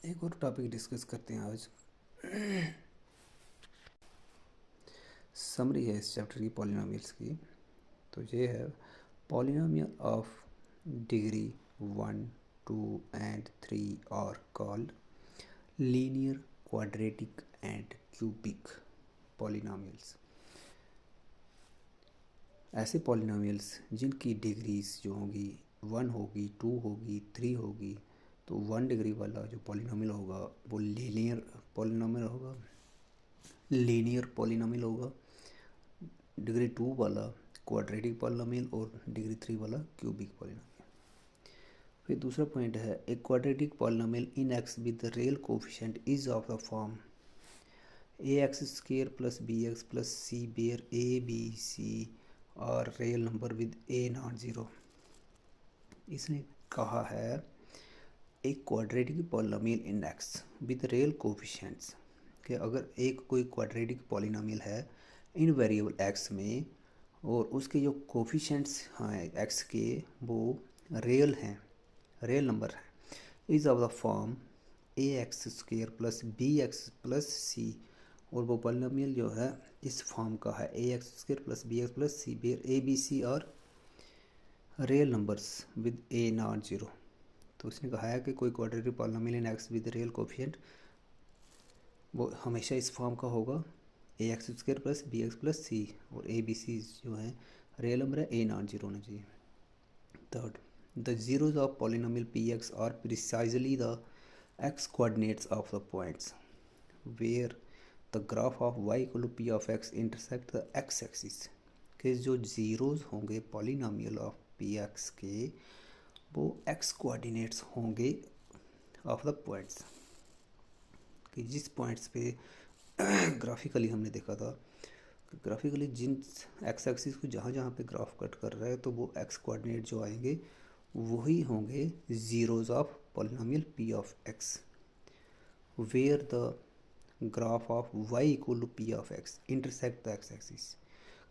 एक और topic discuss करते हैं आज। समरी है इस चैप्टर की पॉलिनोमियल्स की। तो ये है polynomial of degree 1, 2 and 3 are called linear, quadratic and cubic polynomials. ऐसे पॉलिनोमियल्स जिनकी डिग्रीज जो होगी 1 होगी, 2 होगी, 3 होगी, तो 1 डिग्री वाला जो पॉलिनोमियल होगा वो लीनियर पॉलिनोमियल होगा, डिग्री 2 वाला क्वाड्रेटिक पॉलिनोमियल और डिग्री 3 वाला क्यूबिक पॉलिनोमियल। फिर दूसरा पॉइंट है a quadratic polynomial in X with real coefficient is of the form A X square plus B X plus C where A B C are real number with A not zero. इसने कहा है एक quadratic polynomial in X with real coefficients कि अगर एक कोई quadratic polynomial है इन variable x में और उसके जो कोफिशिएंट्स हैं एक्स के वो रियल हैं, रियल नंबर हैं, is of the form A X square plus B X plus C, और वो पॉलिनोमियल जो है इस फॉर्म का है A X square plus B X plus C where A B C are real numbers with A not zero. तो उसने कहा है कि कोई quadratic polynomial in X with real coefficient वो हमेशा इस फॉर्म का होगा A X square plus B X plus C और ए बी सी जो है रियल नंबर है, ए नॉट ज़ीरो होना चाहिए। Third, the zeros of polynomial px are precisely the x coordinates of the points where the graph of y equal to p of x intersect the x axis। के जो zeros होंगे polynomial of P x के वो x coordinates होंगे of the points, कि जिस points पे graphically हमने देखा था ग्राफिकली जिन एक्स एक्सिस को जहाँ जहाँ पे ग्राफ कट कर रहा है तो वो एक्स कोऑर्डिनेट जो आएंगे वही होंगे zeroes of polynomial p of x where the graph of y equal to p of x intersect the x axis,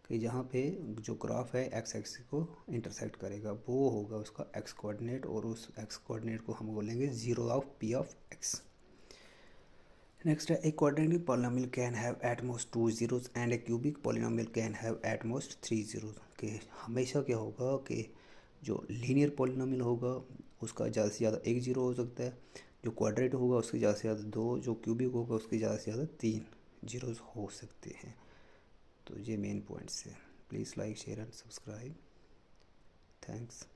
कि जहाँ पे जो ग्राफ है एक्स एक्सिस को इंटरसेक्ट करेगा वो होगा उसका एक्स कोऑर्डिनेट, और उस एक्स कोऑर्डिनेट को हम बोलेंगे zero of P of X. Next है a quadratic polynomial can have at most 2 zeros and a cubic polynomial can have at most 3 zeros। कि हमेशा क्या होगा कि जो लीनियर पॉलिनोमियल होगा उसका ज़्यादा से ज़्यादा 1 ज़ीरो हो सकता है, जो क्वाड्रेट होगा उसके ज़्यादा से ज़्यादा 2, जो क्यूबिक होगा उसके ज़्यादा से ज़्यादा 3 ज़ीरोज़ हो सकते हैं। तो ये मेन पॉइंट्स है। Please like share and subscribe. Thanks.